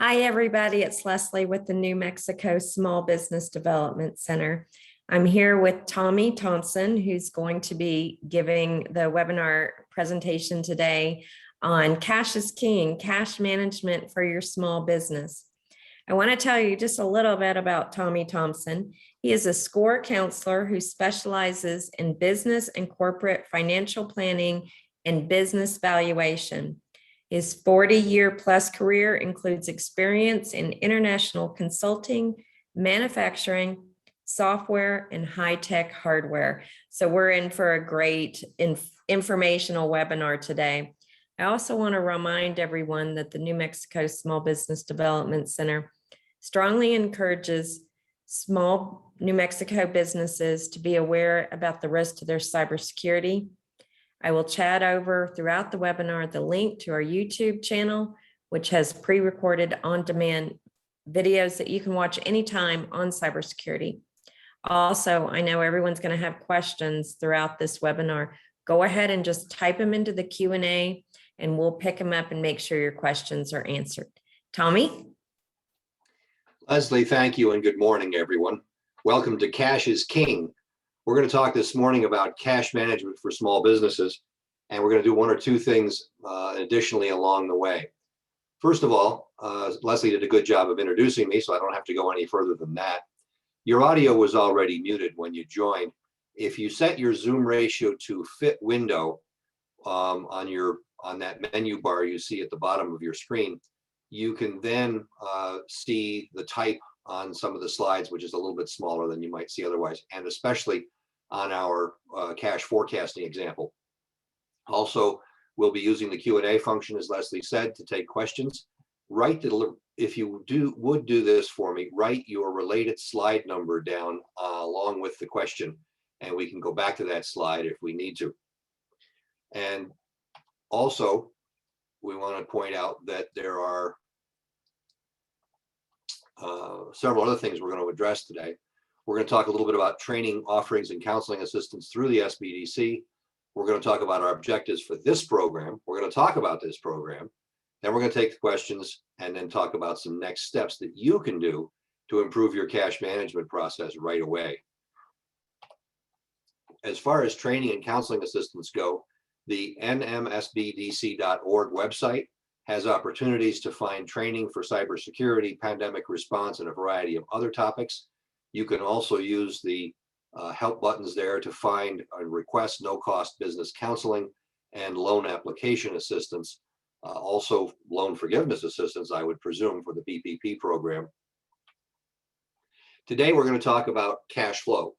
Hi, everybody. It's Leslie with the New Mexico Small Business Development Center. I'm here with Tommy Thompson, who's going to be giving the webinar presentation today on Cash is King, cash management for your small business. I want to tell you just a little bit about Tommy Thompson. He is a SCORE counselor who specializes in business and corporate financial planning and business valuation. His 40-year-plus career includes experience in international consulting, manufacturing, software, and high-tech hardware. So we're in for a great informational webinar today. I also want to remind everyone that the New Mexico Small Business Development Center strongly encourages small New Mexico businesses to be aware about the risk to their cybersecurity. I will chat over throughout the webinar the link to our YouTube channel, which has pre-recorded on-demand videos that you can watch anytime on cybersecurity. Also, I know everyone's going to have questions throughout this webinar. Go ahead and just type them into the Q&A and we'll pick them up and make sure your questions are answered. Tommy? Leslie, thank you and good morning, everyone. Welcome to Cash is King. We're going to talk this morning about cash management for small businesses, and we're going to do one or two things additionally along the way. First of all, Leslie did a good job of introducing me, so I don't have to go any further than that. Your audio was already muted when you joined. If you set your Zoom ratio to fit window on that menu bar you see at the bottom of your screen, you can then see the type on some of the slides, which is a little bit smaller than you might see otherwise, and especially on our cash forecasting example. Also, we'll be using the Q&A function, as Leslie said, to take questions. If you would do this for me, write your related slide number down along with the question, and we can go back to that slide if we need to. And also, we want to point out that there are several other things we're going to address today. We're going to talk a little bit about training, offerings, and counseling assistance through the SBDC. We're going to talk about our objectives for this program. We're going to talk about this program. Then we're going to take the questions and then talk about some next steps that you can do to improve your cash management process right away. As far as training and counseling assistance go, the nmsbdc.org website has opportunities to find training for cybersecurity, pandemic response, and a variety of other topics. You can also use the help buttons there to find and request no-cost business counseling and loan application assistance, also loan forgiveness assistance, I would presume, for the PPP program. Today, we're going to talk about cash flow.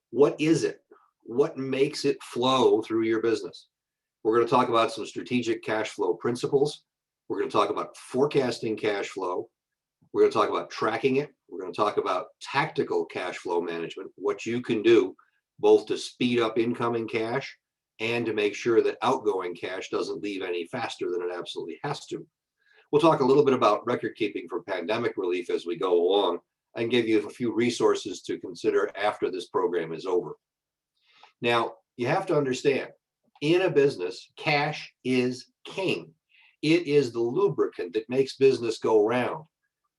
What is it? What makes it flow through your business? We're going to talk about some strategic cash flow principles. We're going to talk about forecasting cash flow. We're going to talk about tracking it. We're going to talk about tactical cash flow management, what you can do both to speed up incoming cash and to make sure that outgoing cash doesn't leave any faster than it absolutely has to. We'll talk a little bit about record keeping for pandemic relief as we go along and give you a few resources to consider after this program is over. Now, you have to understand, in a business, cash is king. It is the lubricant that makes business go round,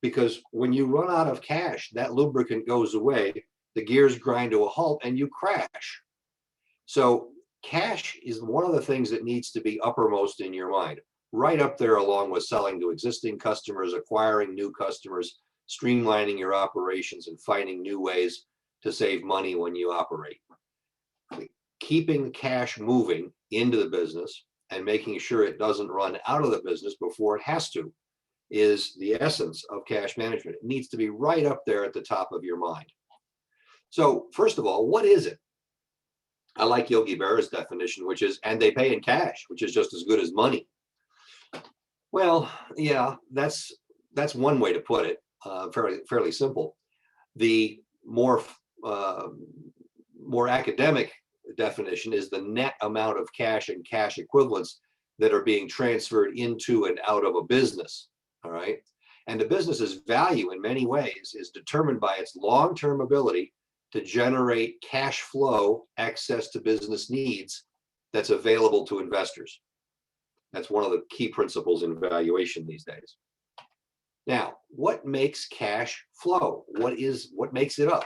because when you run out of cash, that lubricant goes away, the gears grind to a halt, and you crash. So cash is one of the things that needs to be uppermost in your mind, right up there along with selling to existing customers, acquiring new customers, streamlining your operations, and finding new ways to save money when you operate. Keeping cash moving into the business and making sure it doesn't run out of the business before it has to is the essence of cash management. It needs to be right up there at the top of your mind. So first of all, what is it? I like Yogi Berra's definition, which is, and they pay in cash, which is just as good as money. Well, yeah, that's one way to put it, fairly simple. The more academic definition is the net amount of cash and cash equivalents that are being transferred into and out of a business. All right. And the business's value in many ways is determined by its long-term ability to generate cash flow, access to business needs that's available to investors. That's one of the key principles in valuation these days. Now, what makes cash flow? What makes it up?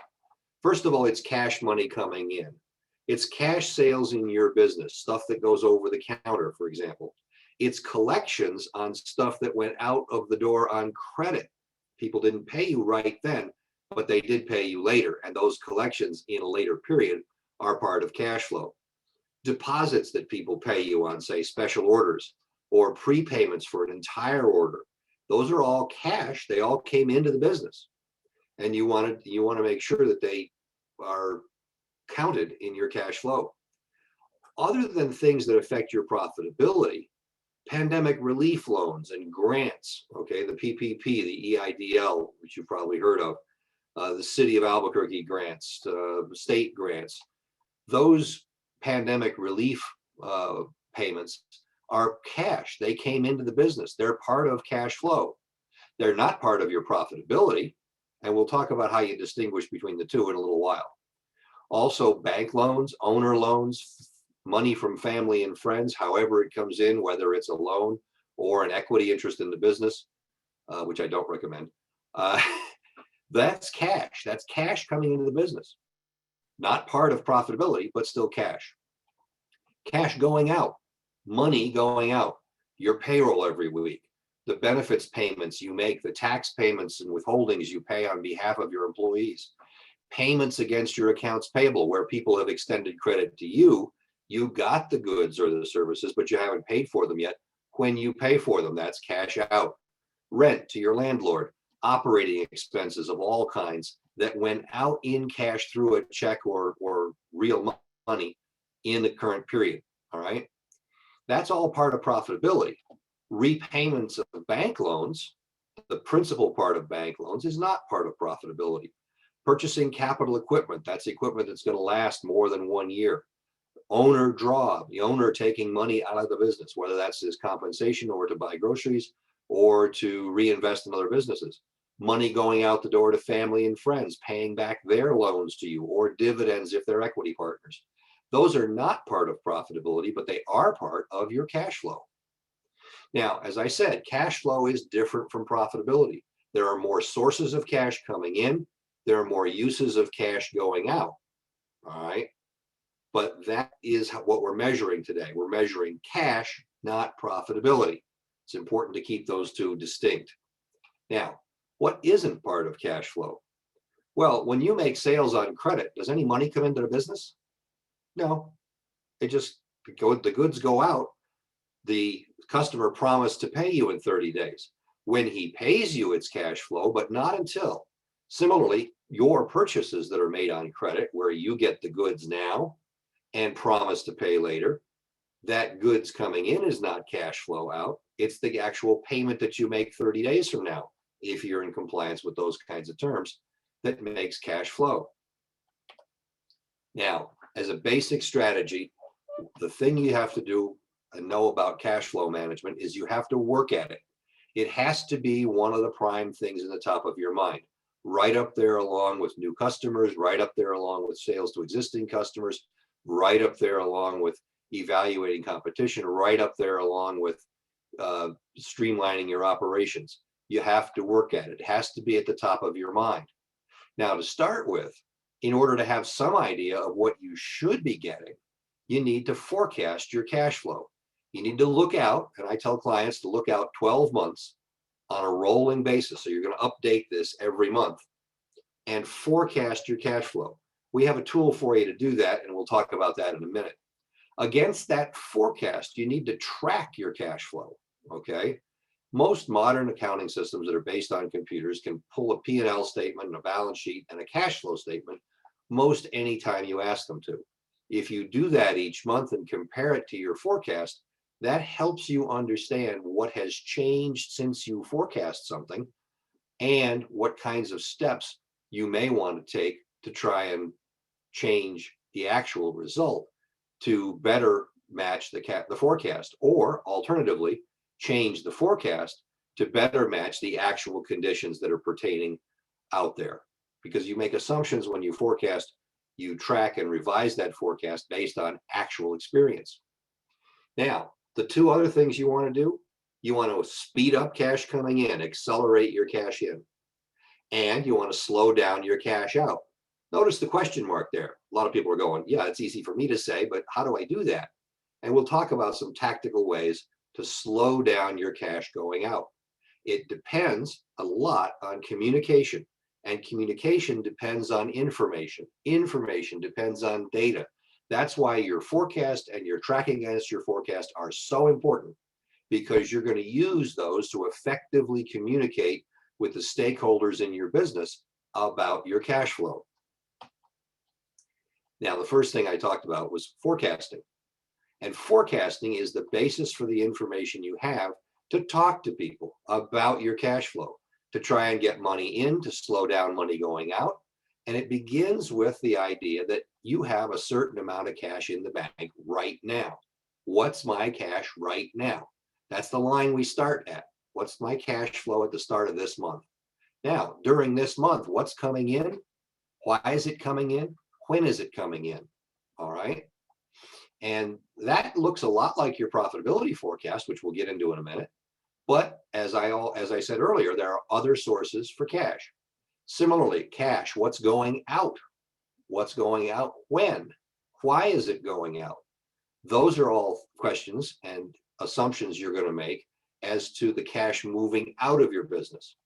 First of all, it's cash money coming in. It's cash sales in your business, stuff that goes over the counter, for example. It's collections on stuff that went out of the door on credit. People didn't pay you right then, but they did pay you later. And those collections in a later period are part of cash flow. Deposits that people pay you on, say, special orders or prepayments for an entire order. Those are all cash. They all came into the business. And you want to make sure that they are counted in your cash flow. Other than things that affect your profitability, pandemic relief loans and grants, okay, the PPP, the EIDL, which you've probably heard of, the city of Albuquerque grants, state grants, those pandemic relief payments are cash. They came into the business. They're part of cash flow. They're not part of your profitability. And we'll talk about how you distinguish between the two in a little while. Also, bank loans, owner loans, money from family and friends, however it comes in, whether it's a loan or an equity interest in the business, which I don't recommend. That's cash. That's cash coming into the business. Not part of profitability, but still cash. Cash going out, money going out, your payroll every week, the benefits payments you make, the tax payments and withholdings you pay on behalf of your employees, payments against your accounts payable where people have extended credit to you. You got the goods or the services, but you haven't paid for them yet. When you pay for them, that's cash out. Rent to your landlord, operating expenses of all kinds that went out in cash through a check or real money in the current period. All right. That's all part of profitability. Repayments of bank loans, the principal part of bank loans, is not part of profitability. Purchasing capital equipment, that's equipment that's going to last more than 1 year. Owner draw, the owner taking money out of the business, whether that's his compensation or to buy groceries or to reinvest in other businesses. Money going out the door to family and friends, paying back their loans to you, or dividends if they're equity partners. Those are not part of profitability, but they are part of your cash flow. Now, as I said, cash flow is different from profitability. There are more sources of cash coming in. There are more uses of cash going out. All right. But that is what we're measuring today. We're measuring cash, not profitability. It's important to keep those two distinct. Now, what isn't part of cash flow? Well, when you make sales on credit, does any money come into the business? No, it just the goods go out. The customer promised to pay you in 30 days. When he pays you, it's cash flow, but not until. Similarly, your purchases that are made on credit, where you get the goods now and promise to pay later, that goods coming in is not cash flow out. It's the actual payment that you make 30 days from now, if you're in compliance with those kinds of terms, that makes cash flow. Now, as a basic strategy, the thing you have to do and know about cash flow management is you have to work at it. It has to be one of the prime things in the top of your mind, right up there along with new customers, right up there along with sales to existing customers, right up there along with evaluating competition, right up there along with streamlining your operations. You have to work at it. It has to be at the top of your mind. Now, to start with, in order to have some idea of what you should be getting, you need to forecast your cash flow. You need to look out, and I tell clients to look out 12 months on a rolling basis. So you're going to update this every month and forecast your cash flow. We have a tool for you to do that, and we'll talk about that in a minute. Against that forecast, you need to track your cash flow, okay? Most modern accounting systems that are based on computers can pull a P&L statement, and a balance sheet, and a cash flow statement most anytime you ask them to. If you do that each month and compare it to your forecast, that helps you understand what has changed since you forecast something and what kinds of steps you may want to take to try and change the actual result to better match the forecast, or alternatively, change the forecast to better match the actual conditions that are pertaining out there. Because you make assumptions when you forecast, you track and revise that forecast based on actual experience. Now, the two other things you want to do You want to speed up cash coming in, accelerate your cash in, and you want to slow down your cash out. Notice the question mark there. A lot of people are going, yeah, it's easy for me to say, but how do I do that? And we'll talk about some tactical ways to slow down your cash going out. It depends a lot on communication, and communication depends on information. Information depends on data. That's why your forecast and your tracking against your forecast are so important, because you're going to use those to effectively communicate with the stakeholders in your business about your cash flow. Now, the first thing I talked about was forecasting. And forecasting is the basis for the information you have to talk to people about your cash flow, to try and get money in, to slow down money going out. And it begins with the idea that you have a certain amount of cash in the bank right now. What's my cash right now? That's the line we start at. What's my cash flow at the start of this month? Now, during this month, what's coming in? Why is it coming in? When is it coming in? All right. And that looks a lot like your profitability forecast, which we'll get into in a minute. But as I said earlier, there are other sources for cash. Similarly, cash, what's going out? What's going out when? Why is it going out? Those are all questions and assumptions you're going to make as to the cash moving out of your business.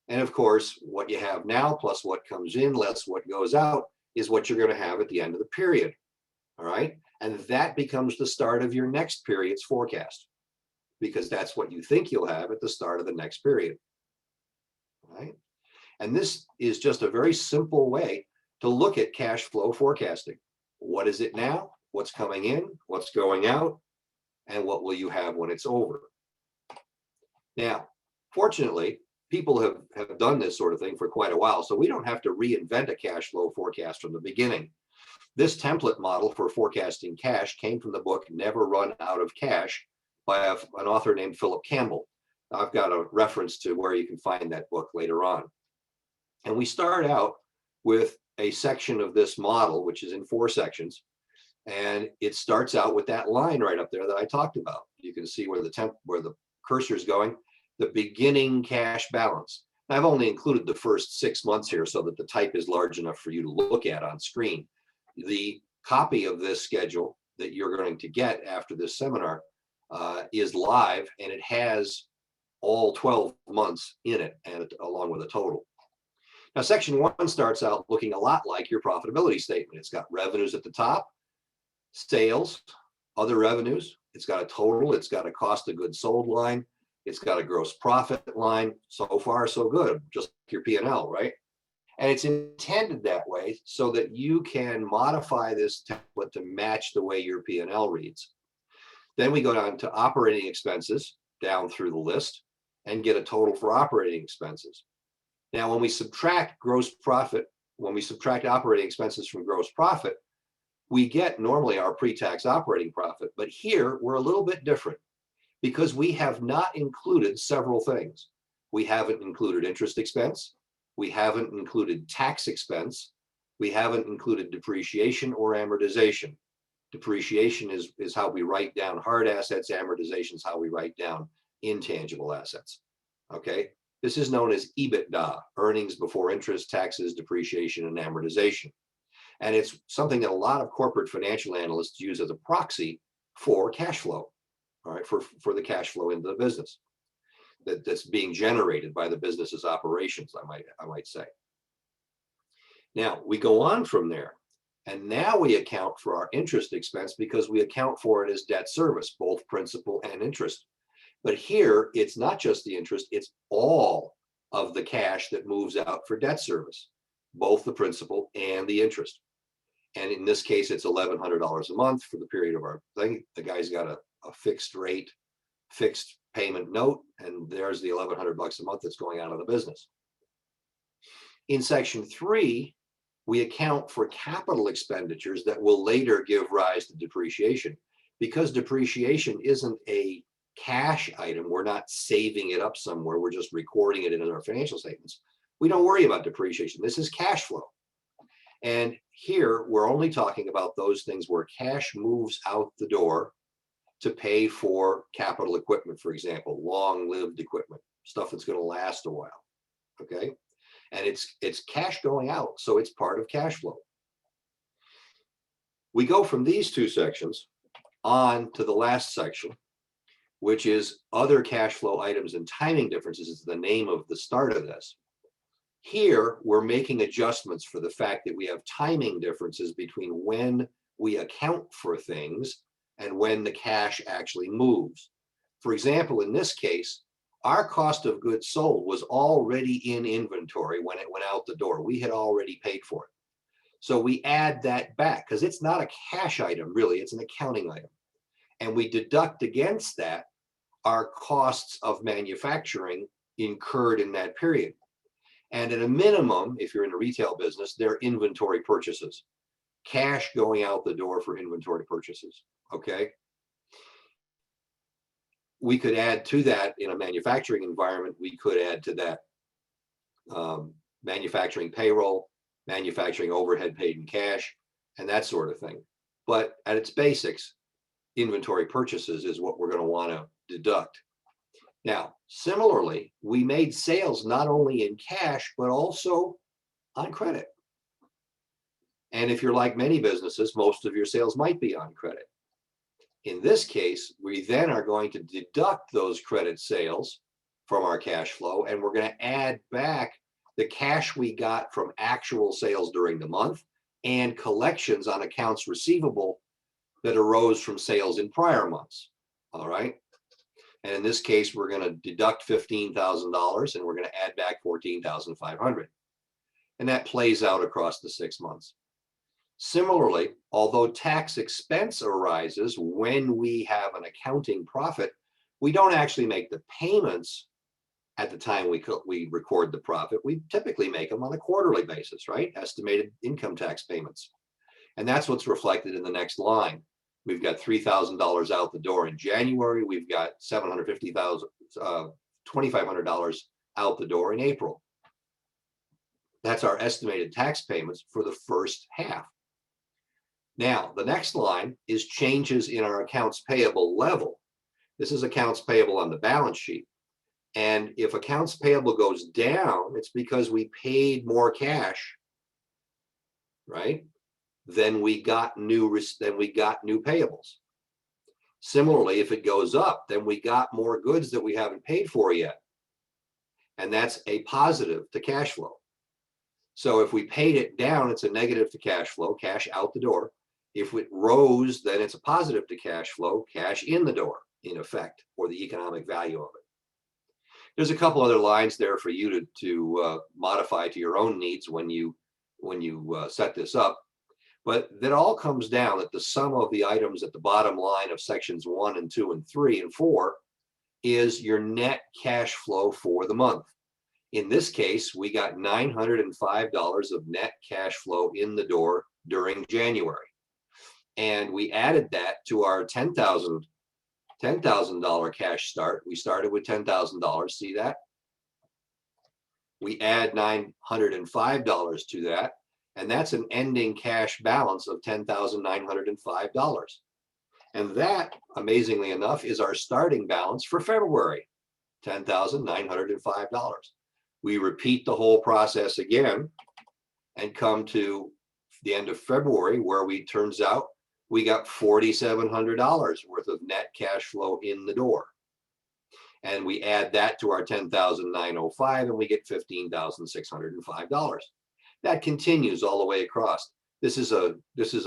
And of course, what you have now plus what comes in less what goes out is what you're going to have at the end of the period. All right. And that becomes the start of your next period's forecast, because that's what you think you'll have at the start of the next period. All right. And this is just a very simple way to look at cash flow forecasting. What is it now? What's coming in? What's going out? And what will you have when it's over? Now, fortunately, people have done this sort of thing for quite a while, so we don't have to reinvent a cash flow forecast from the beginning. This template model for forecasting cash came from the book Never Run Out of Cash by an author named Philip Campbell. I've got a reference to where you can find that book later on. And we start out with a section of this model, which is in 4 sections. And it starts out with that line right up there that I talked about. You can see where the cursor is going, the beginning cash balance. I've only included the first 6 months here so that the type is large enough for you to look at on screen. The copy of this schedule that you're going to get after this seminar is live, and it has all 12 months in it, and along with a total. Now, section 1 starts out looking a lot like your profitability statement. It's got revenues at the top, sales, other revenues. It's got a total. It's got a cost of goods sold line. It's got a gross profit line. So far, so good, just like your P&L, right? And it's intended that way so that you can modify this template to match the way your P&L reads. Then we go down to operating expenses down through the list and get a total for operating expenses. Now, when we subtract gross profit, when we subtract operating expenses from gross profit, we get normally our pre-tax operating profit. But here we're a little bit different because we have not included several things. We haven't included interest expense. We haven't included tax expense. We haven't included depreciation or amortization. Depreciation is how we write down hard assets. Amortization is how we write down intangible assets. Okay. This is known as EBITDA, earnings before interest, taxes, depreciation, and amortization. And it's something that a lot of corporate financial analysts use as a proxy for cash flow, all right, for the cash flow into the business that's being generated by the business's operations, I might say. Now, we go on from there, and now we account for our interest expense because we account for it as debt service, both principal and interest. But here, it's not just the interest, it's all of the cash that moves out for debt service, both the principal and the interest. And in this case, it's $1,100 a month for the period of our thing. The guy's got a fixed rate, fixed payment note, and there's the $1,100 a month that's going out of the business. In section 3, we account for capital expenditures that will later give rise to depreciation. Because depreciation isn't a cash item, we're not saving it up somewhere, we're just recording it in our financial statements. We don't worry about depreciation. This is cash flow. And here we're only talking about those things where cash moves out the door to pay for capital equipment, for example, long-lived equipment, stuff that's going to last a while. Okay, and it's cash going out, so it's part of cash flow. We go from these two sections on to the last section, which is other cash flow items and timing differences. Is the name of the start of this. Here, we're making adjustments for the fact that we have timing differences between when we account for things and when the cash actually moves. For example, in this case, our cost of goods sold was already in inventory when it went out the door. We had already paid for it. So we add that back because it's not a cash item, really, it's an accounting item. And we deduct against that our costs of manufacturing incurred in that period. And at a minimum, if you're in a retail business, they're inventory purchases, cash going out the door for inventory purchases, okay? We could add to that in a manufacturing environment, we could add to that manufacturing payroll, manufacturing overhead paid in cash, and that sort of thing. But at its basics, inventory purchases is what we're going to want to deduct. Now, similarly, we made sales not only in cash, but also on credit. And if you're like many businesses, most of your sales might be on credit. In this case, we then are going to deduct those credit sales from our cash flow, and we're going to add back the cash we got from actual sales during the month and collections on accounts receivable that arose from sales in prior months. All right. And in this case, we're going to deduct $15,000 and we're going to add back $14,500. And that plays out across the 6 months. Similarly, although tax expense arises when we have an accounting profit, we don't actually make the payments at the time we record the profit. We typically make them on a quarterly basis, right? Estimated income tax payments. And that's what's reflected in the next line. We've got $3,000 out the door in January. We've got $2,500 out the door in April. That's our estimated tax payments for the first half. Now, the next line is changes in our accounts payable level. This is accounts payable on the balance sheet. And if accounts payable goes down, it's because we paid more cash, right? Then we got new payables. Similarly, if it goes up, then we got more goods that we haven't paid for yet. And that's a positive to cash flow. So if we paid it down, it's a negative to cash flow, cash out the door. If it rose, then it's a positive to cash flow, cash in the door, in effect, or the economic value of it. There's a couple other lines there for you to modify to your own needs when you set this up. But that all comes down that the sum of the items at the bottom line of sections 1 and 2 and 3 and 4 is your net cash flow for the month. In this case, we got $905 of net cash flow in the door during January. And we added that to our $10,000 cash start. We started with $10,000. See that? We add $905 to that. And that's an ending cash balance of $10,905. And that, amazingly enough, is our starting balance for February, $10,905. We repeat the whole process again and come to the end of February, where turns out we got $4,700 worth of net cash flow in the door. And we add that to our $10,905 and we get $15,605. That continues all the way across. This is a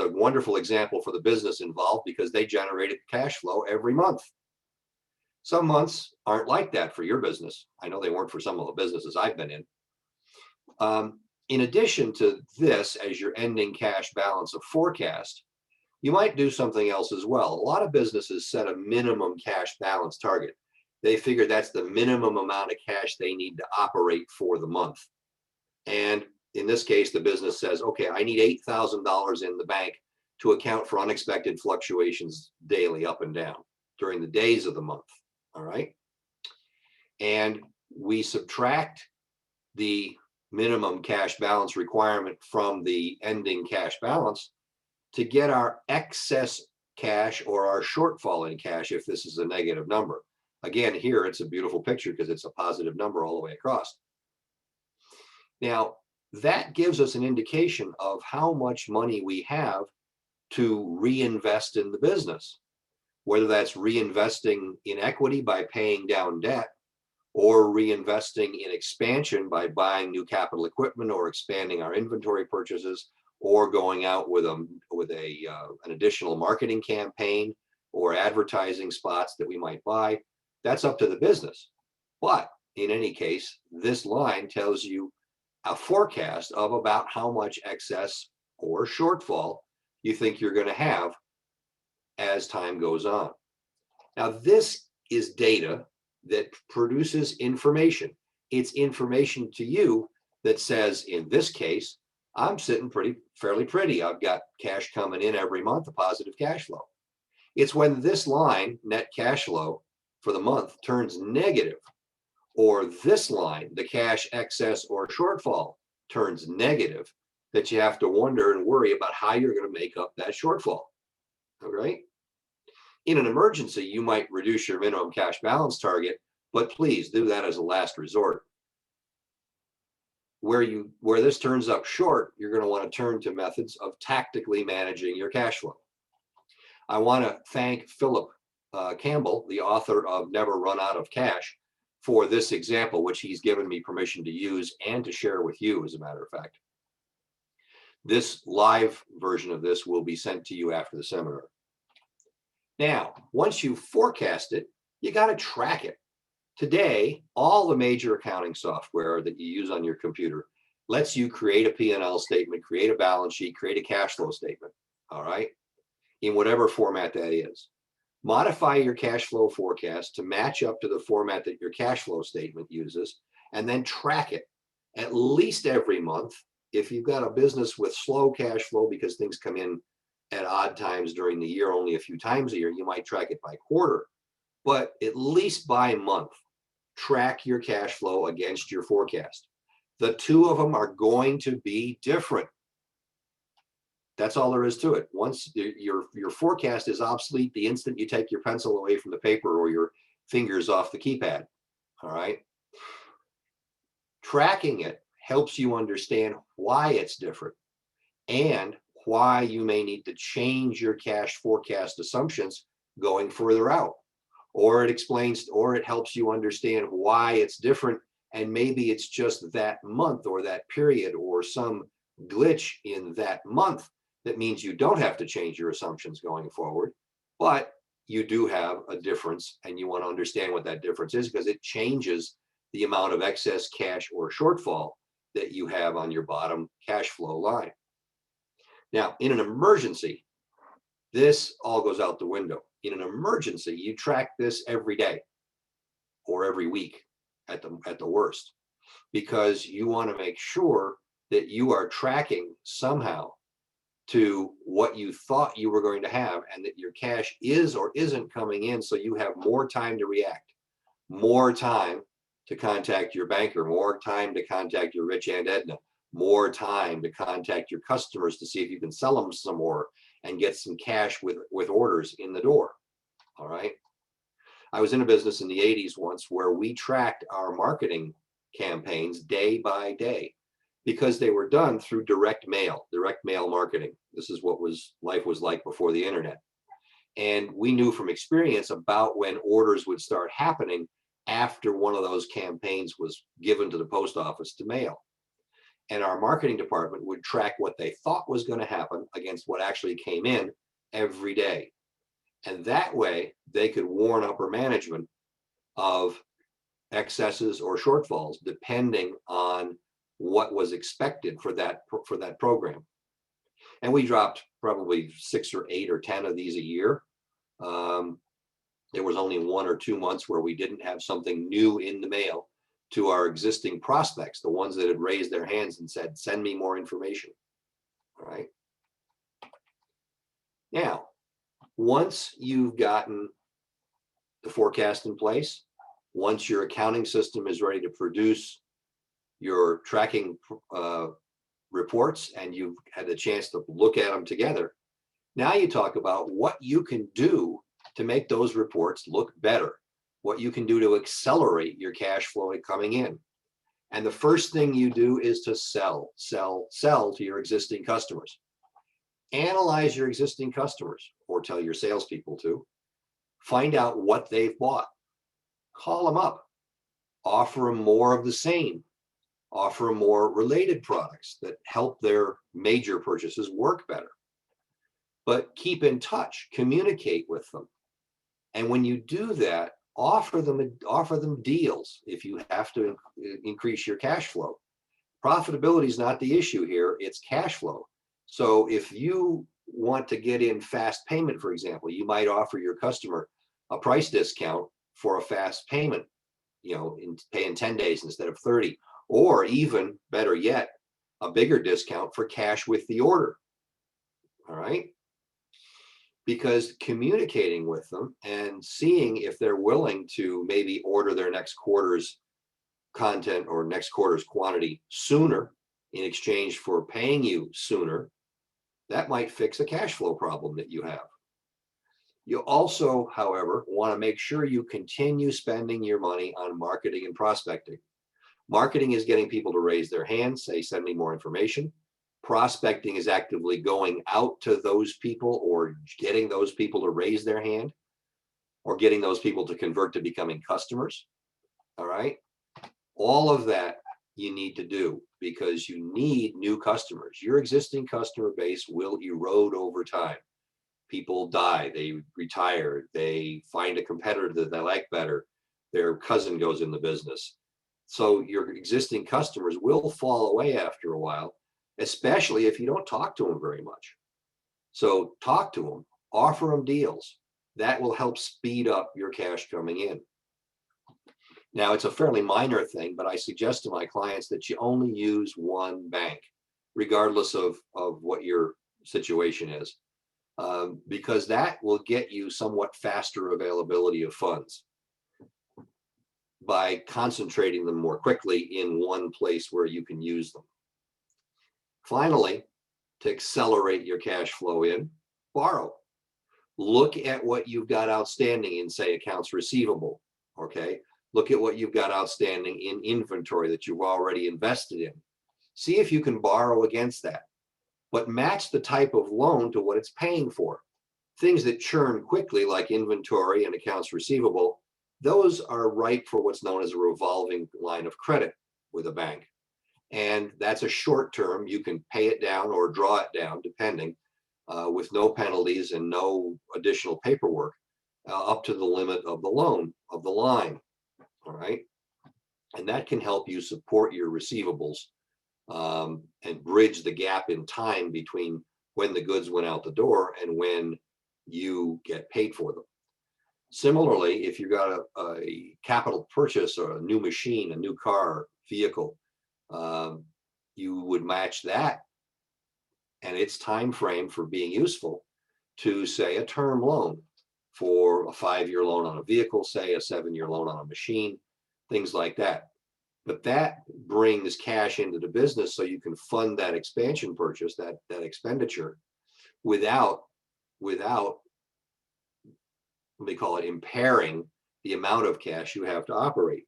wonderful example for the business involved because they generated cash flow every month. Some months aren't like that for your business. I know they weren't for some of the businesses I've been in. In addition to this, as your ending cash balance of forecast, you might do something else as well. A lot of businesses set a minimum cash balance target. They figure that's the minimum amount of cash they need to operate for the month. And in this case, the business says, okay, I need $8,000 in the bank to account for unexpected fluctuations daily up and down during the days of the month. All right. And we subtract the minimum cash balance requirement from the ending cash balance to get our excess cash or our shortfall in cash if this is a negative number. Again, here it's a beautiful picture because it's a positive number all the way across. Now, that gives us an indication of how much money we have to reinvest in the business, whether that's reinvesting in equity by paying down debt, or reinvesting in expansion by buying new capital equipment or expanding our inventory purchases, or going out with an additional marketing campaign or advertising spots that we might buy. That's up to the business. But in any case, this line tells you a forecast of about how much excess or shortfall you think you're going to have as time goes on. Now, this is data that produces information. It's information to you that says, in this case, I'm sitting fairly pretty. I've got cash coming in every month, a positive cash flow. It's when this line, net cash flow for the month, turns negative, or this line, the cash excess or shortfall, turns negative, that you have to wonder and worry about how you're going to make up that shortfall. All right. In an emergency, you might reduce your minimum cash balance target, but please do that as a last resort. Where this turns up short, you're going to want to turn to methods of tactically managing your cash flow. I want to thank Philip Campbell, the author of Never Run Out of Cash, for this example, which he's given me permission to use and to share with you, as a matter of fact. This live version of this will be sent to you after the seminar. Now, once you've forecasted, you got to track it. Today, all the major accounting software that you use on your computer lets you create a P&L statement, create a balance sheet, create a cash flow statement, all right, in whatever format that is. Modify your cash flow forecast to match up to the format that your cash flow statement uses, and then track it at least every month. If you've got a business with slow cash flow because things come in at odd times during the year, only a few times a year, you might track it by quarter, but at least by month, track your cash flow against your forecast. The two of them are going to be different. That's all there is to it. Once your forecast is obsolete the instant you take your pencil away from the paper or your fingers off the keypad. All right. Tracking it helps you understand why it's different and why you may need to change your cash forecast assumptions going further out. Or it explains, or it helps you understand why it's different, and maybe it's just that month or that period or some glitch in that month that means you don't have to change your assumptions going forward, but you do have a difference, and you want to understand what that difference is because it changes the amount of excess cash or shortfall that you have on your bottom cash flow line. Now, in an emergency, this all goes out the window. In an emergency, you track this every day or every week at the worst, because you want to make sure that you are tracking somehow to what you thought you were going to have, and that your cash is or isn't coming in, so you have more time to react, more time to contact your banker, more time to contact your rich Aunt Edna, more time to contact your customers to see if you can sell them some more and get some cash with orders in the door. All right. I was in a business in the 80s once where we tracked our marketing campaigns day by day because they were done through direct mail marketing. This is what life was like before the internet. And we knew from experience about when orders would start happening after one of those campaigns was given to the post office to mail. And our marketing department would track what they thought was going to happen against what actually came in every day. And that way they could warn upper management of excesses or shortfalls depending on what was expected for that program. And we dropped probably 6 or 8 or 10 of these a year. There was only 1 or 2 months where we didn't have something new in the mail to our existing prospects, the ones that had raised their hands and said, send me more information. All right. Now, once you've gotten the forecast in place, once your accounting system is ready to produce your tracking reports and you've had a chance to look at them together, Now you talk about what you can do to make those reports look better, what you can do to accelerate your cash flow coming in. And the first thing you do is to sell to your existing customers. Analyze your existing customers, or tell your salespeople to. Find out what they've bought. Call them up. Offer them more of the same. Offer them more related products that help their major purchases work better. But keep in touch, communicate with them. And when you do that, offer them deals if you have to increase your cash flow. Profitability is not the issue here, it's cash flow. So if you want to get in fast payment, for example, you might offer your customer a price discount for a fast payment, pay in 10 days instead of 30, or even better yet, a bigger discount for cash with the order. All right. Because communicating with them and seeing if they're willing to maybe order their next quarter's content or next quarter's quantity sooner in exchange for paying you sooner, that might fix a cash flow problem that you have. You also, however, want to make sure you continue spending your money on marketing and prospecting. Marketing is getting people to raise their hands, say, send me more information. Prospecting is actively going out to those people or getting those people to raise their hand or getting those people to convert to becoming customers. All right. All of that you need to do because you need new customers. Your existing customer base will erode over time. People die, they retire, they find a competitor that they like better, their cousin goes in the business. So your existing customers will fall away after a while, especially if you don't talk to them very much. So talk to them, offer them deals. That will help speed up your cash coming in. Now, it's a fairly minor thing, but I suggest to my clients that you only use one bank, regardless of what your situation is, because that will get you somewhat faster availability of funds by concentrating them more quickly in one place where you can use them. Finally, to accelerate your cash flow in, borrow. Look at what you've got outstanding in, say, accounts receivable, okay? Look at what you've got outstanding in inventory that you've already invested in. See if you can borrow against that, but match the type of loan to what it's paying for. Things that churn quickly, like inventory and accounts receivable, those are ripe for what's known as a revolving line of credit with a bank. And that's a short term, you can pay it down or draw it down, depending, with no penalties and no additional paperwork, up to the limit of the loan, of the line. All right. And that can help you support your receivables and bridge the gap in time between when the goods went out the door and when you get paid for them. Similarly, if you got a capital purchase or a new machine, a new car, vehicle, you would match that and its time frame for being useful to, say, a term loan for a 5-year loan on a vehicle, say a 7-year loan on a machine, things like that. But that brings cash into the business so you can fund that expansion purchase, that expenditure, without, let me call it, impairing the amount of cash you have to operate.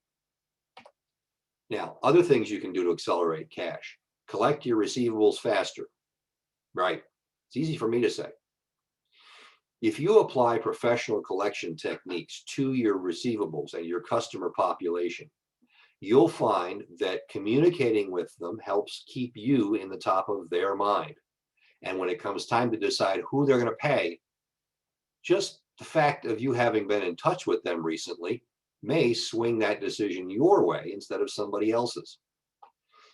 Now, other things you can do to accelerate cash: collect your receivables faster. Right. It's easy for me to say. If you apply professional collection techniques to your receivables and your customer population, you'll find that communicating with them helps keep you in the top of their mind. And when it comes time to decide who they're going to pay, just the fact of you having been in touch with them recently may swing that decision your way instead of somebody else's.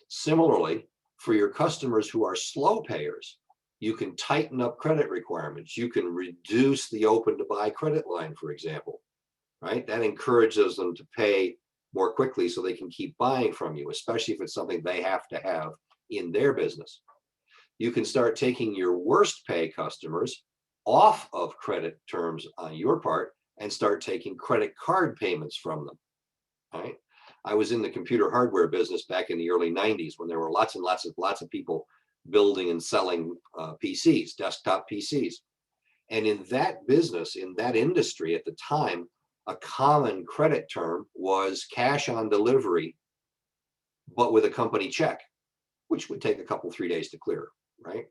Similarly, for your customers who are slow payers, you can tighten up credit requirements. You can reduce the open to buy credit line, for example, right? That encourages them to pay more quickly so they can keep buying from you, especially if it's something they have to have in their business. You can start taking your worst pay customers off of credit terms on your part and start taking credit card payments from them, right? I was in the computer hardware business back in the early 90s when there were lots of people building and selling PCs, desktop PCs. And in that business, in that industry at the time, a common credit term was cash on delivery, but with a company check, which would take a couple, 3 days to clear, right?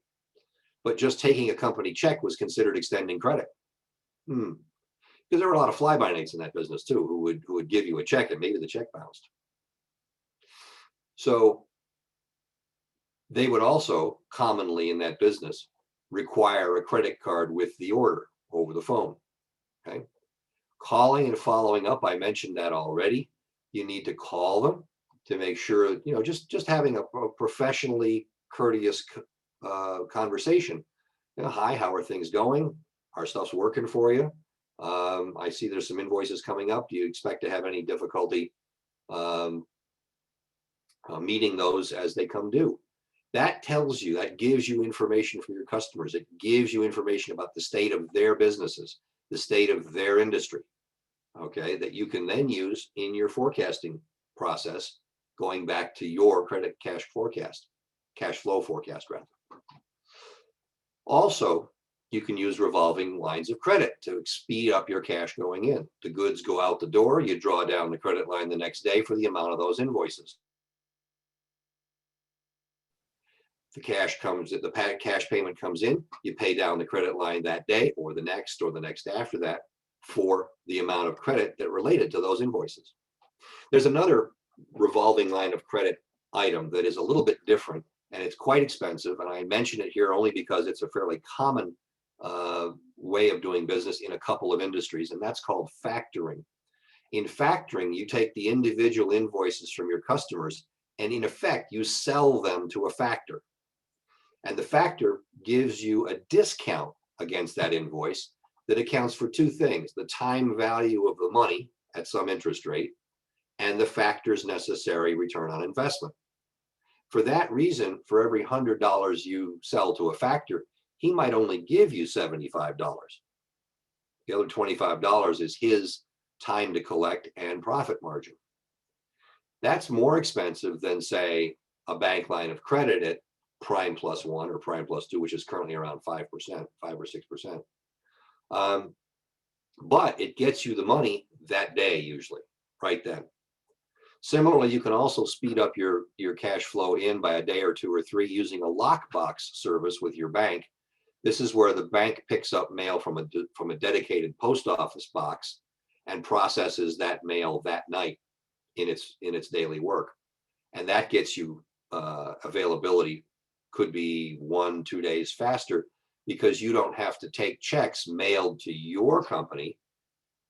But just taking a company check was considered extending credit. Because there were a lot of fly-by-nights in that business too, who would give you a check and maybe the check bounced. So they would also commonly in that business require a credit card with the order over the phone. Okay. Calling and following up, I mentioned that already. You need to call them to make sure, just having a professionally courteous conversation. Hi, how are things going? Our stuff's working for you. I see there's some invoices coming up. Do you expect to have any difficulty meeting those as they come due? That gives you information from your customers. It gives you information about the state of their businesses, the state of their industry, okay, that you can then use in your forecasting process, going back to your credit cash flow forecast rather. Also, you can use revolving lines of credit to speed up your cash going in. The goods go out the door, you draw down the credit line the next day for the amount of those invoices. The cash payment comes in, you pay down the credit line that day or the next after that for the amount of credit that related to those invoices. There's another revolving line of credit item that is a little bit different and it's quite expensive. And I mention it here only because it's a fairly common way of doing business in a couple of industries, and that's called factoring. In factoring, you take the individual invoices from your customers and in effect, you sell them to a factor. And the factor gives you a discount against that invoice that accounts for two things: the time value of the money at some interest rate and the factor's necessary return on investment. For that reason, for every $100 you sell to a factor, he might only give you $75. The other $25 is his time to collect and profit margin. That's more expensive than, say, a bank line of credit at prime plus 1 or prime plus 2, which is currently around 5%, 5 or 6%. But it gets you the money that day, usually, right then. Similarly, you can also speed up your cash flow in by a day or 2 or 3 using a lockbox service with your bank. This is where the bank picks up mail from a dedicated post office box and processes that mail that night in its daily work. And that gets you availability, could be 1-2 days faster, because you don't have to take checks mailed to your company,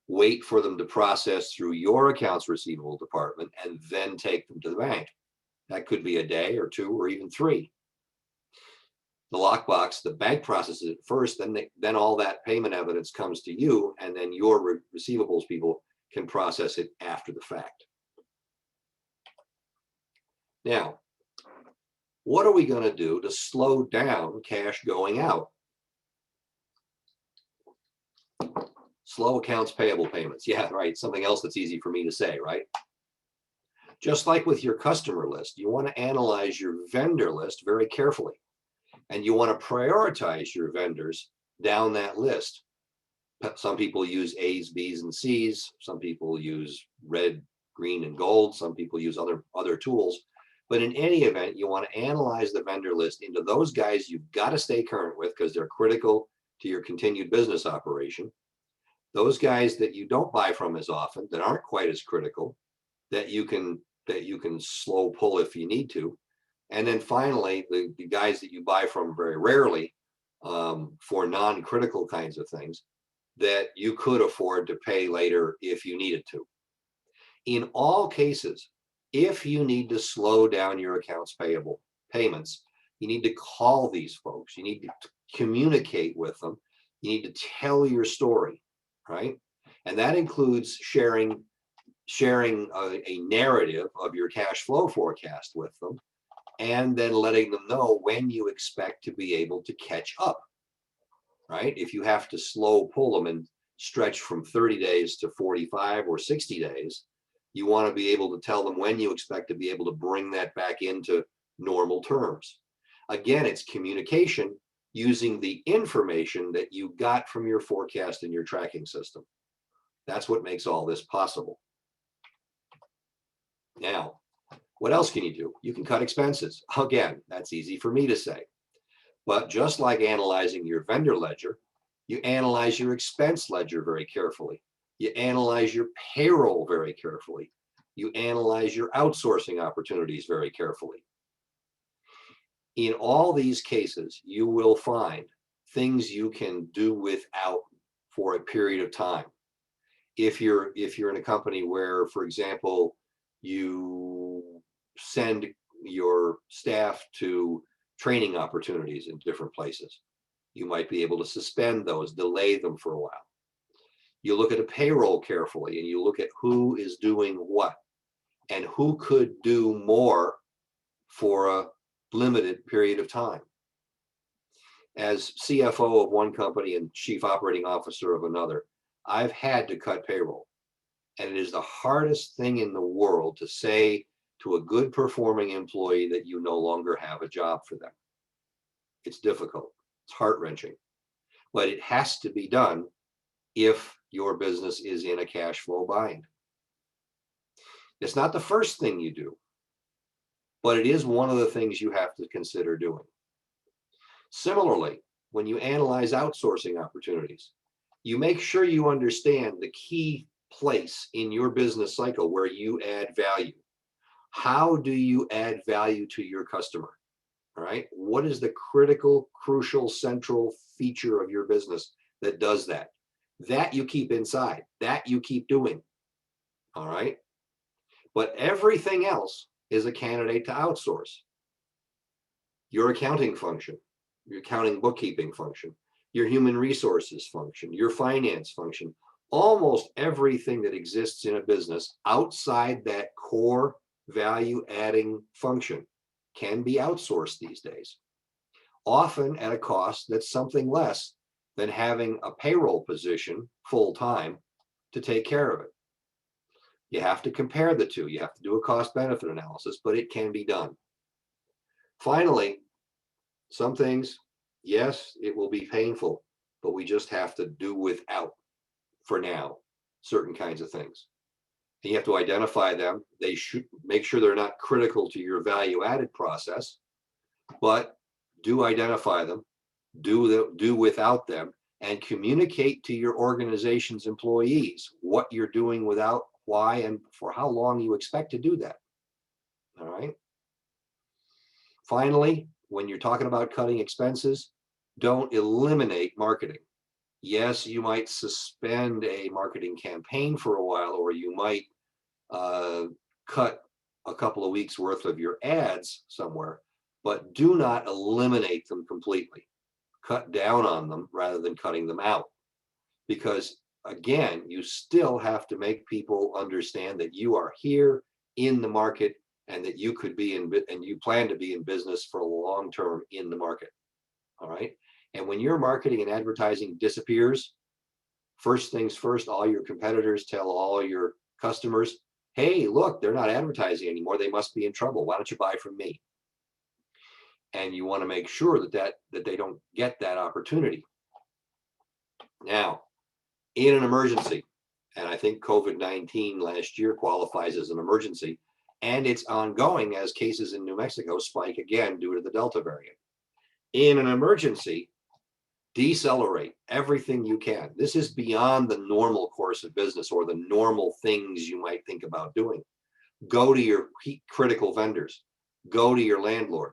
wait for them to process through your accounts receivable department, and then take them to the bank. That could be a day or 2 or even 3. The lockbox, the bank processes it first, then all that payment evidence comes to you, and then your receivables people can process it after the fact. Now, what are we going to do to slow down cash going out? Slow accounts payable payments. Yeah, right. Something else that's easy for me to say, right? Just like with your customer list, you want to analyze your vendor list very carefully. And you want to prioritize your vendors down that list. Some people use A's, B's, and C's. Some people use red, green, and gold. Some people use other tools. But in any event, you want to analyze the vendor list into those guys you've got to stay current with because they're critical to your continued business operation. Those guys that you don't buy from as often, that aren't quite as critical, that you can slow pull if you need to. And then finally, the guys that you buy from very rarely for non-critical kinds of things that you could afford to pay later if you needed to. In all cases, if you need to slow down your accounts payable payments, you need to call these folks. You need to communicate with them. You need to tell your story, right? And that includes sharing a narrative of your cash flow forecast with them, and then letting them know when you expect to be able to catch up, right? If you have to slow pull them and stretch from 30 days to 45 or 60 days, you want to be able to tell them when you expect to be able to bring that back into normal terms. Again, it's communication, using the information that you got from your forecast and your tracking system. That's what makes all this possible. Now, what else can you do? You can cut expenses. Again, that's easy for me to say. But just like analyzing your vendor ledger, you analyze your expense ledger very carefully. You analyze your payroll very carefully. You analyze your outsourcing opportunities very carefully. In all these cases, you will find things you can do without for a period of time. If you're in a company where, for example, you send your staff to training opportunities in different places, you might be able to suspend those, delay them for a while. You look at a payroll carefully and you look at who is doing what and who could do more for a limited period of time. As CFO of one company and chief operating officer of another, I've had to cut payroll. And it is the hardest thing in the world to say to a good performing employee that you no longer have a job for them. It's difficult. It's heart-wrenching. But it has to be done if your business is in a cash flow bind. It's not the first thing you do, but it is one of the things you have to consider doing. Similarly, when you analyze outsourcing opportunities, you make sure you understand the key place in your business cycle where you add value. How do you add value to your customer? All right. What is the critical, crucial, central feature of your business that does that? That you keep inside, that you keep doing. All right. But everything else is a candidate to outsource. Your accounting function, your accounting bookkeeping function, your human resources function, your finance function, almost everything that exists in a business outside that core value adding function can be outsourced these days, often at a cost that's something less than having a payroll position full time to take care of it. You have to compare the two. You have to do a cost benefit analysis, but it can be done. Finally, some things, yes, it will be painful, but we just have to do without, for now, certain kinds of things. And you have to identify them. They should make sure they're not critical to your value added process, but do identify them, do without them, and communicate to your organization's employees what you're doing without, why, and for how long you expect to do that. All right. Finally, when you're talking about cutting expenses, don't eliminate marketing. Yes, you might suspend a marketing campaign for a while, or you might cut a couple of weeks worth of your ads somewhere, but do not eliminate them completely. Cut down on them rather than cutting them out. Because again, you still have to make people understand that you are here in the market and that you could be in, and you plan to be in business for a long term in the market. All right. And when your marketing and advertising disappears, first things first, all your competitors tell all your customers, hey, look, they're not advertising anymore. They must be in trouble. Why don't you buy from me? And you want to make sure that they don't get that opportunity. Now, in an emergency, and I think COVID-19 last year qualifies as an emergency, and it's ongoing as cases in New Mexico spike again due to the Delta variant. In an emergency, decelerate everything you can. This is beyond the normal course of business or the normal things you might think about doing. Go to your critical vendors, go to your landlord,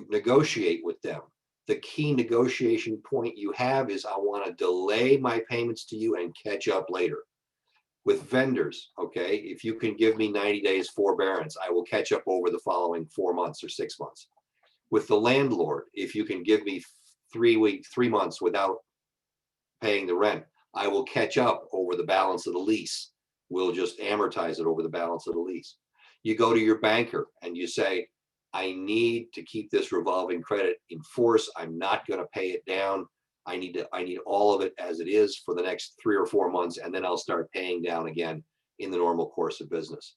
negotiate with them. The key negotiation point you have is I want to delay my payments to you and catch up later. With vendors, okay, if you can give me 90 days forbearance, I will catch up over the following 4 months or 6 months. With the landlord, if you can give me 3 months without paying the rent, I will catch up over the balance of the lease. We'll just amortize it over the balance of the lease. You go to your banker and you say, I need to keep this revolving credit in force. I'm not going to pay it down. I need all of it as it is for the next 3 or 4 months, and then I'll start paying down again in the normal course of business.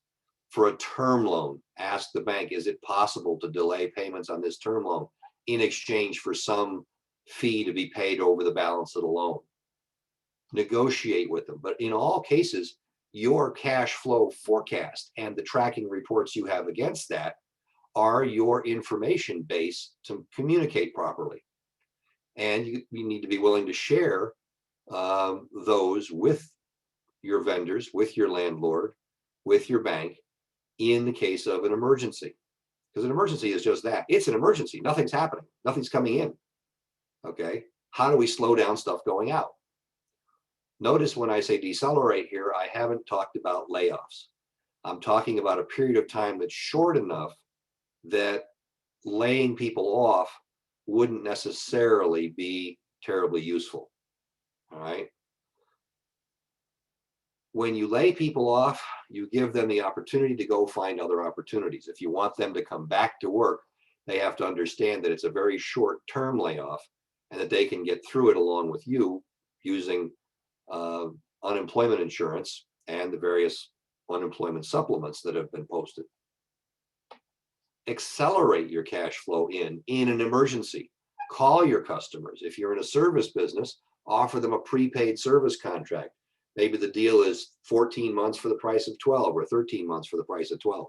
For a term loan, ask the bank, is it possible to delay payments on this term loan in exchange for some fee to be paid over the balance of the loan. Negotiate with them. But in all cases, your cash flow forecast and the tracking reports you have against that are your information base to communicate properly. And you need to be willing to share those with your vendors, with your landlord, with your bank in the case of an emergency. Because an emergency is just that. It's an emergency. Nothing's happening. Nothing's coming in. Okay. How do we slow down stuff going out? Notice when I say decelerate here, I haven't talked about layoffs. I'm talking about a period of time that's short enough that laying people off wouldn't necessarily be terribly useful. All right. When you lay people off, you give them the opportunity to go find other opportunities. If you want them to come back to work, they have to understand that it's a very short-term layoff and that they can get through it along with you using unemployment insurance and the various unemployment supplements that have been posted. Accelerate your cash flow in an emergency. Call your customers. If you're in a service business, offer them a prepaid service contract. Maybe the deal is 14 months for the price of 12 or 13 months for the price of 12.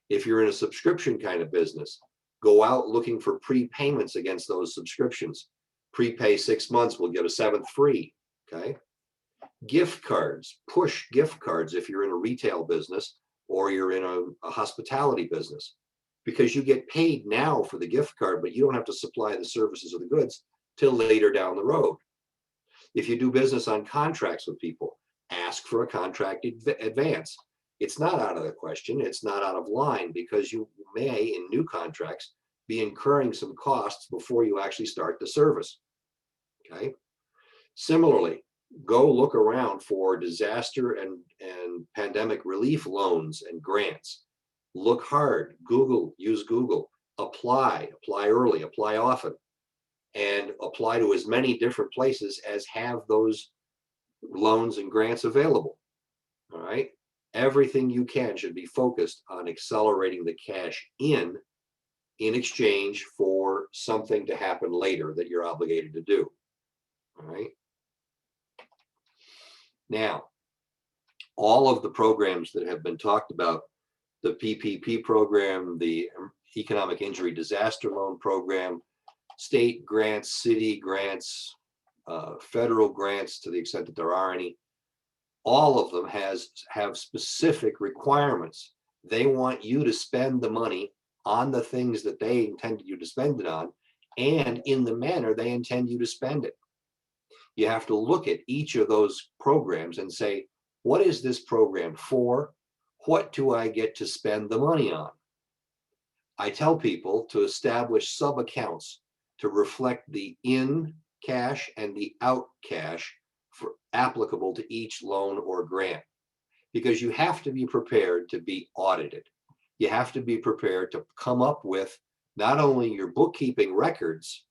If you're in a subscription kind of business, go out looking for prepayments against those subscriptions. Prepay 6 months, we'll get a 7th free. Okay. Gift cards, push gift cards if you're in a retail business or you're in a hospitality business, because you get paid now for the gift card, but you don't have to supply the services or the goods till later down the road. If you do business on contracts with people, ask for a contract advance. It's not out of the question. It's not out of line, because you may, in new contracts, be incurring some costs before you actually start the service. Okay. Similarly, go look around for disaster and pandemic relief loans and grants. Look hard. Use Google. Apply early, apply often, and apply to as many different places as have those loans and grants available. All right. Everything you can should be focused on accelerating the cash in exchange for something to happen later that you're obligated to do. All right. Now, all of the programs that have been talked about, the PPP program, the Economic Injury Disaster Loan Program, state grants, city grants, federal grants to the extent that there are any, all of them have specific requirements. They want you to spend the money on the things that they intended you to spend it on, and in the manner they intend you to spend it. You have to look at each of those programs and say, what is this program for? What do I get to spend the money on? I tell people to establish sub-accounts to reflect the in cash and the out cash for applicable to each loan or grant, because you have to be prepared to be audited. You have to be prepared to come up with not only your bookkeeping records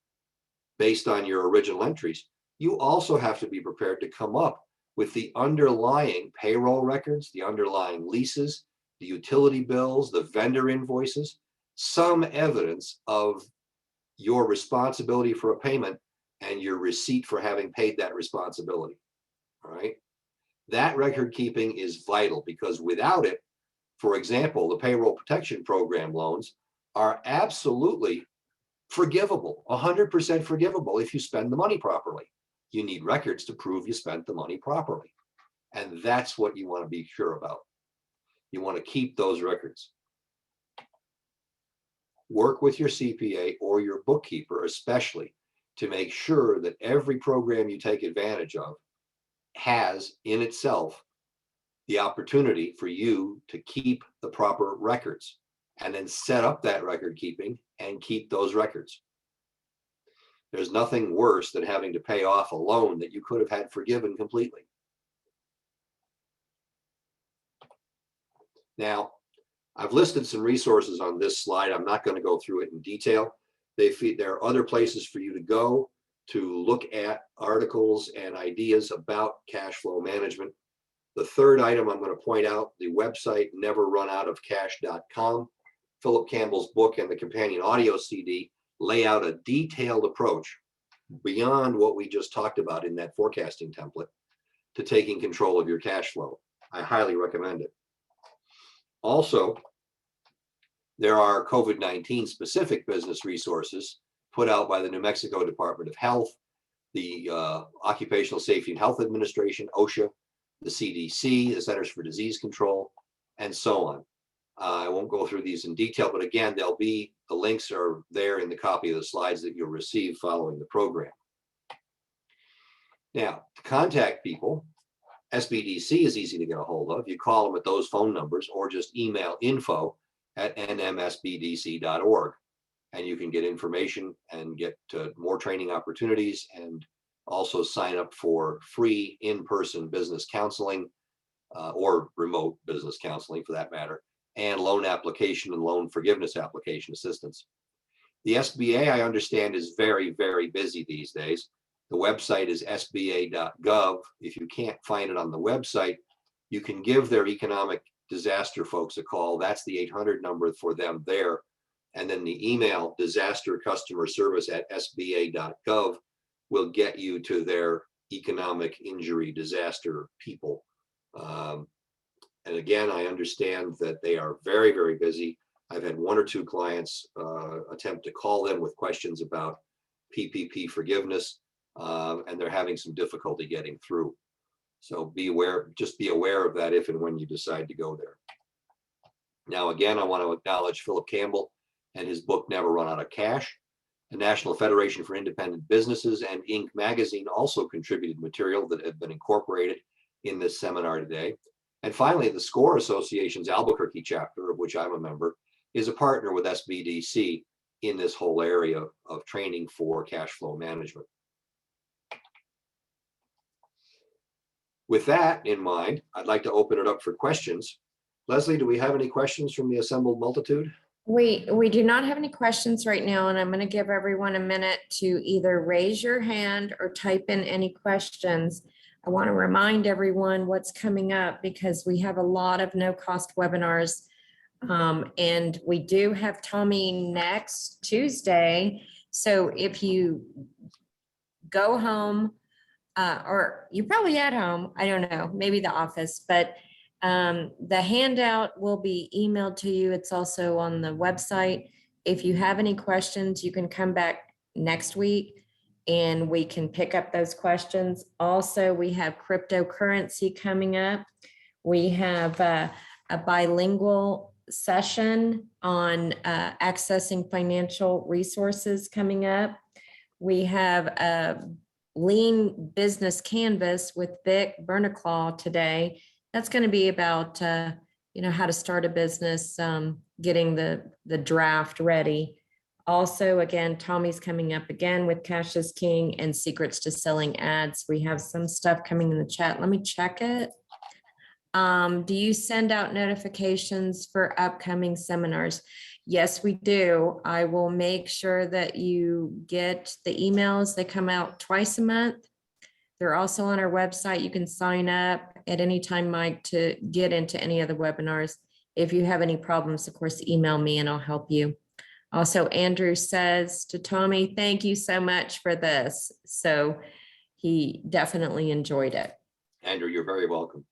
based on your original entries, you also have to be prepared to come up with the underlying payroll records, the underlying leases, the utility bills, the vendor invoices, some evidence of your responsibility for a payment and your receipt for having paid that responsibility. All right. That record keeping is vital, because without it, for example, the payroll protection program loans are absolutely forgivable, 100% forgivable if you spend the money properly. You need records to prove you spent the money properly. And that's what you want to be sure about. You want to keep those records. Work with your CPA or your bookkeeper, especially, to make sure that every program you take advantage of has in itself the opportunity for you to keep the proper records, and then set up that record keeping and keep those records. There's nothing worse than having to pay off a loan that you could have had forgiven completely. Now, I've listed some resources on this slide. I'm not going to go through it in detail. There are other places for you to go to look at articles and ideas about cash flow management. The third item I'm going to point out, the website neverrunoutofcash.com. Philip Campbell's book and the companion audio CD lay out a detailed approach beyond what we just talked about in that forecasting template to taking control of your cash flow. I highly recommend it. Also, there are COVID-19 specific business resources put out by the New Mexico Department of Health, the Occupational Safety and Health Administration, OSHA, the CDC, the Centers for Disease Control, and so on. I won't go through these in detail, but again, the links are there in the copy of the slides that you'll receive following the program. Now, to contact people, SBDC is easy to get a hold of. You call them at those phone numbers or just email info@nmsbdc.org, and you can get information and get more training opportunities, and also sign up for free in-person business counseling or remote business counseling for that matter, and loan application and loan forgiveness application assistance. The SBA, I understand, is very, very busy these days. The website is sba.gov. If you can't find it on the website, you can give their economic disaster folks a call. That's the 800 number for them there. And then the email disastercustomerservice@sba.gov will get you to their economic injury disaster people. And again, I understand that they are very, very busy. I've had one or two clients attempt to call them with questions about PPP forgiveness, and they're having some difficulty getting through. So be aware, just be aware of that if and when you decide to go there. Now, again, I want to acknowledge Philip Campbell and his book, Never Run Out of Cash. The National Federation for Independent Businesses and Inc. magazine also contributed material that had been incorporated in this seminar today. And finally, the SCORE Association's Albuquerque chapter, of which I'm a member, is a partner with SBDC in this whole area of training for cash flow management. With that in mind, I'd like to open it up for questions. Leslie, do we have any questions from the assembled multitude? We do not have any questions right now, and I'm going to give everyone a minute to either raise your hand or type in any questions. I want to remind everyone what's coming up, because we have a lot of no-cost webinars, and we do have Tommy next Tuesday. So if you go home, or you're probably at home, I don't know, maybe the office, but the handout will be emailed to you. It's also on the website. If you have any questions, you can come back next week and we can pick up those questions. Also, we have cryptocurrency coming up. We have a bilingual session on accessing financial resources coming up. We have a lean business canvas with Vic Bernaclaw today. That's going to be about, how to start a business, getting the draft ready. Also, again, Tommy's coming up again with Cash is King and Secrets to Selling Ads. We have some stuff coming in the chat. Let me check it. Do you send out notifications for upcoming seminars? Yes, we do. I will make sure that you get the emails. They come out twice a month. They're also on our website. You can sign up at any time, Mike, to get into any of the webinars. If you have any problems, of course, email me and I'll help you. Also, Andrew says to Tommy, thank you so much for this. So he definitely enjoyed it. Andrew, you're very welcome.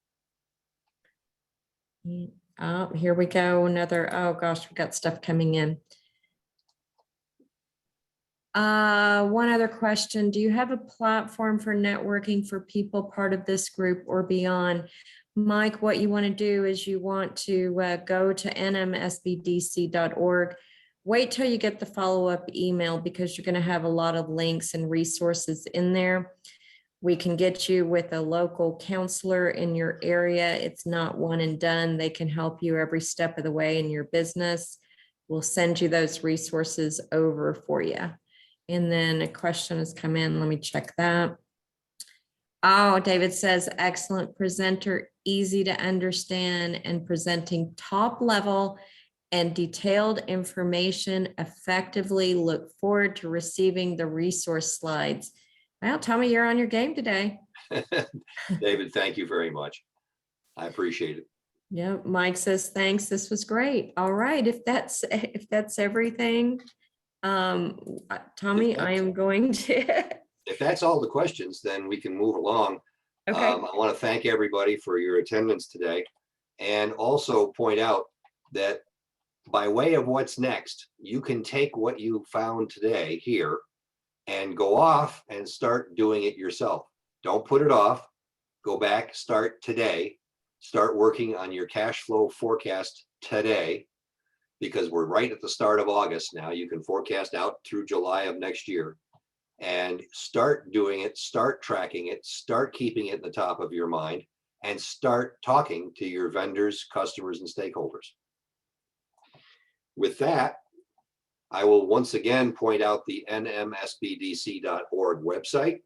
Oh, here we go. Another, oh gosh, we got stuff coming in. One other question. Do you have a platform for networking for people part of this group or beyond? Mike, what you want to do is you want to go to nmsbdc.org. Wait till you get the follow-up email, because you're going to have a lot of links and resources in there. We can get you with a local counselor in your area. It's not one and done. They can help you every step of the way in your business. We'll send you those resources over for you. And then a question has come in. Let me check that. Oh, David says, excellent presenter, easy to understand and presenting top level and detailed information effectively. Look forward to receiving the resource slides. Well, Tommy, you're on your game today. David, thank you very much. I appreciate it. Yeah, Mike says, thanks. This was great. All right. If that's everything, Tommy, I am going to if that's all the questions, then we can move along. Okay. I want to thank everybody for your attendance today, and also point out that by way of what's next, you can take what you found today here and go off and start doing it yourself. Don't put it off. Go back, start today. Start working on your cash flow forecast today, because we're right at the start of August now. You can forecast out through July of next year, and start doing it, start tracking it, start keeping it in the top of your mind, and start talking to your vendors, customers, and stakeholders. With that, I will once again point out the nmsbdc.org website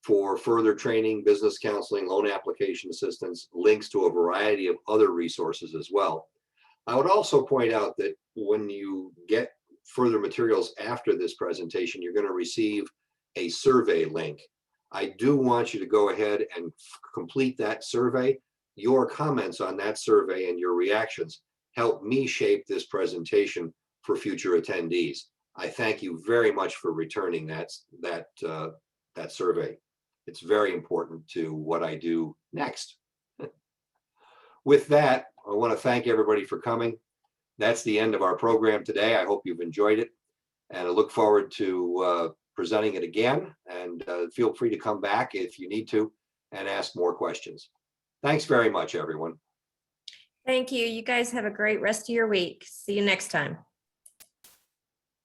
for further training, business counseling, loan application assistance, links to a variety of other resources as well. I would also point out that when you get further materials after this presentation, you're going to receive a survey link. I do want you to go ahead and complete that survey. Your comments on that survey and your reactions help me shape this presentation for future attendees. I thank you very much for returning that survey. It's very important to what I do next. With that, I want to thank everybody for coming. That's the end of our program today. I hope you've enjoyed it, and I look forward to presenting it again. And feel free to come back if you need to and ask more questions. Thanks very much, everyone. Thank you. You guys have a great rest of your week. See you next time.